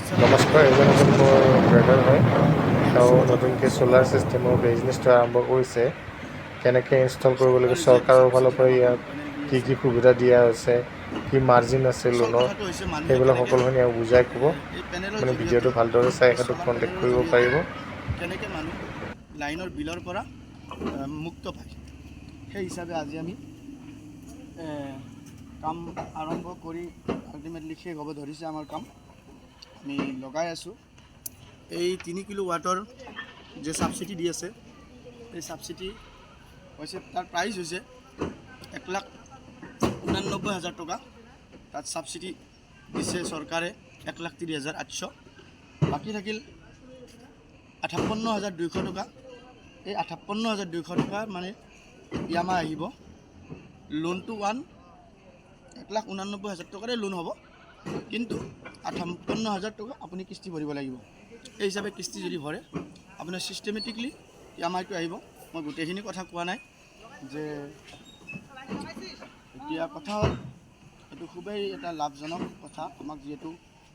নমস্কাৰ, এজন মোৰ ব্ৰাদাৰ হয়। তেওঁ নতুনকৈ ছ'লাৰ ছিষ্টেমৰ বিজনেছটো আৰম্ভ কৰিছে। কেনেকৈ ইনষ্টল কৰিব লাগে, চৰকাৰৰ ফালৰ পৰা ইয়াক কি সুবিধা দিয়া হৈছে, কি মাৰ্জিন আছে আচল লোনৰ, কথাটো হৈছে মানুহে সেইবিলাক কেনেকৈ সকলোখিনি ইয়াক বুজাই ক'ব। এই পেনেলৰ মানে জৰিয়তে ভিডিঅ'টো ভালদৰে চাই এই সেইটো চ'লাৰ কণ্টেক্ট পেনেলৰ কৰিব জৰিয়তে পাৰিব। কেনেকৈ মানুহ লাইনৰ বিলৰ পৰা মুক্ত পায়, সেই হিচাপে আজি আমি কাম আৰম্ভ কৰি আল্টিমেটলি শেষ হ'ব ধৰিছে আমাৰ কাম। আমি লগাই আছোঁ। এই 3 কিলো ৱাটৰ যে ছাবচিডি দি আছে, এই ছাবচিডি হৈছে, তাৰ প্ৰাইচ হৈছে 1,89,000 টকা। তাত ছাবচিডি দিছে চৰকাৰে 1,30,800। বাকী থাকিল 58,200 টকা। এই 58,200 টকা মানে ইয়ামা আহিব। লোনটো 1,89,000 টকাৰে লোন হ'ব, কিন্তু 58,000 টকা আপুনি কিস্তি ভৰিব লাগিব। এই হিচাপে কিস্তি যদি ভৰে আপোনাৰ ছিষ্টেমেটিকলি ইয়ামাইটো আহিব। মই গোটেইখিনি কথা কোৱা নাই যে এতিয়া কথা হ'ল এইটো খুবেই এটা লাভজনক কথা আমাক, যিহেতু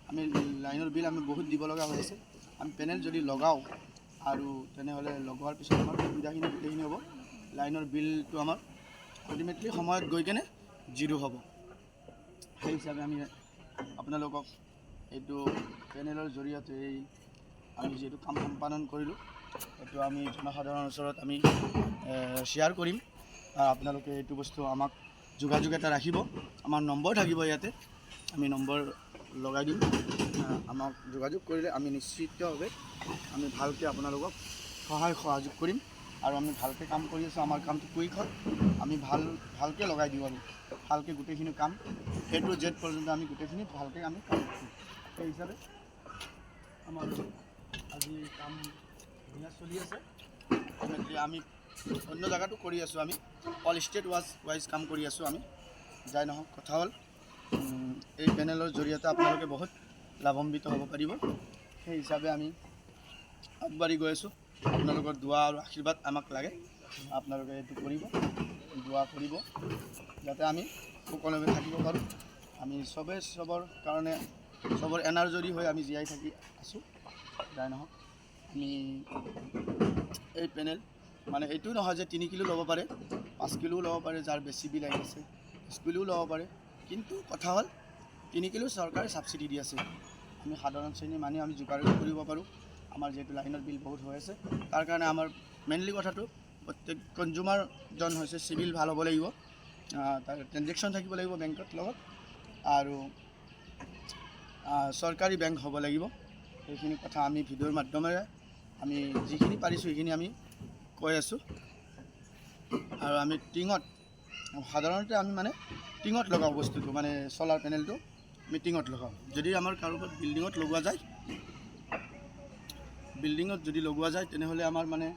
আমি লাইনৰ বিল আমি বহুত দিব লগা হৈ আছে। আমি পেনেল যদি লগাওঁ আৰু তেনেহ'লে লগোৱাৰ পিছত আমাৰ সুবিধাখিনি গোটেইখিনি হ'ব। লাইনৰ বিলটো আমাৰ আল্টিমেটলি সময়ত গৈ কেনে জিৰ' হ'ব। সেই হিচাপে আমি আপোনালোকক এইটো পেনেলৰ জৰিয়তে আমি যিহেতু কাম সম্পাদন কৰিলোঁ, এইটো আমি জনসাধাৰণৰ ওচৰত আমি শ্বেয়াৰ কৰিম। আপোনালোকে এইটো বস্তু আমাক যোগাযোগ এটা ৰাখিব। আমাৰ নম্বৰ থাকিব ইয়াতে, আমি নম্বৰ লগাই দিম। আমাক যোগাযোগ কৰিলে আমি নিশ্চিতভাৱে আমি ভালকৈ আপোনালোকক সহযোগ কৰিম। আৰু আমি ভালকৈ কাম কৰি আছোঁ। আমাৰ কামটো কুইক হয়, আমি ভালকৈ লগাই দিওঁ আৰু ভালকৈ গোটেইখিনি কাম A to Z পৰ্যন্ত আমি গোটেইখিনি ভালকৈ আমি কাম কৰিম। সেই হিচাপে আমাৰ আজি কাম ধুনীয়া চলি আছে। আমি অন্য জেগাতো কৰি আছোঁ, আমি অল ষ্টেট ৱাইজ কাম কৰি আছোঁ আমি। যাই নহওক, কথা হ'ল এই পেনেলৰ জৰিয়তে আপোনালোকে বহুত লাভান্বিত হ'ব পাৰিব। সেই হিচাপে আমি আগবাঢ়ি গৈ আছোঁ। আপোনালোকৰ দোৱা আৰু আশীৰ্বাদ আমাক লাগে। আপোনালোকে এইটো কৰিব, দোৱা কৰিব যাতে আমি সুকলমে থাকিব পাৰোঁ। আমি চবৰ কাৰণে চবৰ এনাৰ্জৰি হৈ আমি জীয়াই থাকি আছোঁ। যাই নহওক, আমি এই পেনেল মানে এইটো নহয় যে 3 কিলো ল'ব পাৰে, 5 কিলোও ল'ব পাৰে, যাৰ বেছি বিল আহি আছে 10 কিলোও ল'ব পাৰে। কিন্তু কথা হ'ল 3 কিলো চৰকাৰে ছাবচিডি দি আছে। আমি সাধাৰণ শ্ৰেণীৰ মানুহে আমি যোগাযোগ কৰিব পাৰোঁ। আমাৰ যিহেতু লাইনৰ বিল বহুত হৈ আছে, তাৰ কাৰণে আমাৰ মেইনলি কথাটো প্ৰত্যেক কনজিউমাৰজন হৈছে চিভিল ভাল হ'ব লাগিব, তাৰ ট্ৰেনজেকশ্যন থাকিব লাগিব বেংকৰ লগত, আৰু চৰকাৰী বেংক হ'ব লাগিব। সেইখিনি কথা আমি ভিডিঅ'ৰ মাধ্যমেৰে আমি যিখিনি পাৰিছোঁ সেইখিনি আমি কৈ আছোঁ। আৰু আমি সাধাৰণতে আমি মানে টিঙত লগাওঁ বস্তুটো, মানে চ'লাৰ পেনেলটো আমি টিঙত লগাওঁ। যদি আমাৰ কাৰোবাৰ বিল্ডিঙত লগোৱা যায় তেনেহ'লে আমাৰ মানে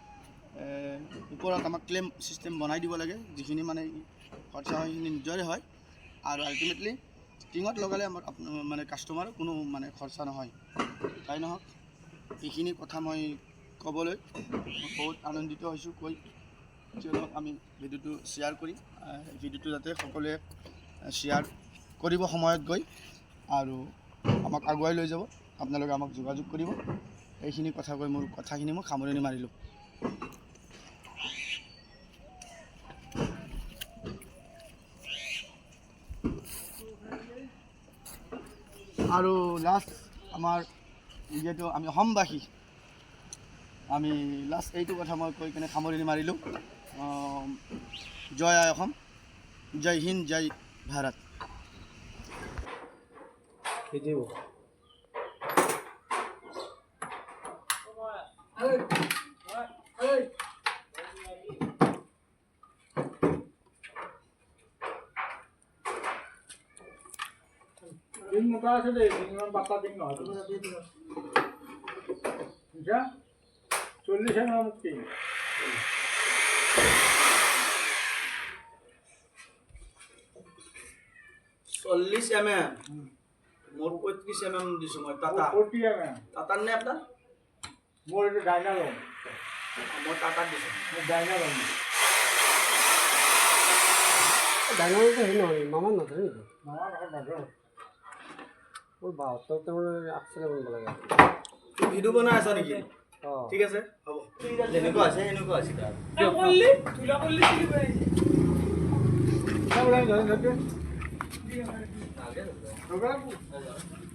ওপৰত আমাক ক্লেইম ছিষ্টেম বনাই দিব লাগে। যিখিনি মানে খৰচা হয় সেইখিনি নিজৰে হয়, আৰু আল্টিমেটলি টিঙত লগালে আমাৰ মানে কাষ্টমাৰৰ কোনো মানে খৰচা নহয়। তাই নহওক, এইখিনি কথা মই ক'বলৈ বহুত আনন্দিত হৈছোঁ কিয়নো আমি ভিডিঅ'টো শ্বেয়াৰ কৰিম। ভিডিঅ'টো যাতে সকলোৱে শ্বেয়াৰ কৰিব সময়ত গৈ, আৰু আমাক আগুৱাই লৈ যাব। আপোনালোকে আমাক যোগাযোগ কৰিব। এইখিনি কথা কৈ মোৰ কথাখিনি মই সামৰণি মাৰিলোঁ। আৰু লাষ্ট আমাৰ যিহেতু আমি অসমবাসী, আমি লাষ্ট এইটো কথা মই কৈ কিনে সামৰণি মাৰিলোঁ। জয় আই অসম, জয় হিন্দ, জয় ভাৰত। দিন মোটা আছে দেই, দিন বাচ্চা দিন নহয়, তুমি বুঝা 40 মুক্তি 40 মোৰ 35 দিছোঁ মই। টাটা 40 টাটাৰ নে আপোনাৰ? মোৰ এইটো ডাইনা লম, মই টাটাত দিছোঁ। ডাইনা লম। ডাঙৰটো হেৰি নহয়, মামা নধৰে নেকি? মামা নহয়, নধৰে। মোৰ 72 মোৰ আগফালে বনাব লাগে ভিডিঅ' বনাই আছা নেকি অঁ ঠিক আছে হ'ব যেনেকুৱা আছে সেনেকুৱা আছে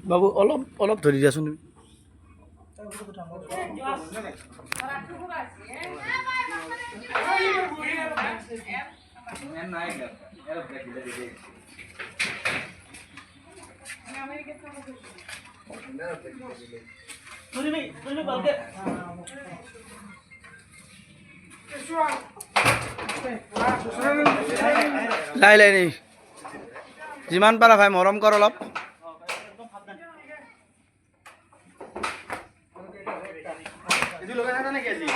বাবু অলপ অলপ ধৰি দিয়াচোন তুমি লাই লাই নেই যিমান পাৰা ভাই মৰম কৰ অলপ লগাই থাকা নেকি আজি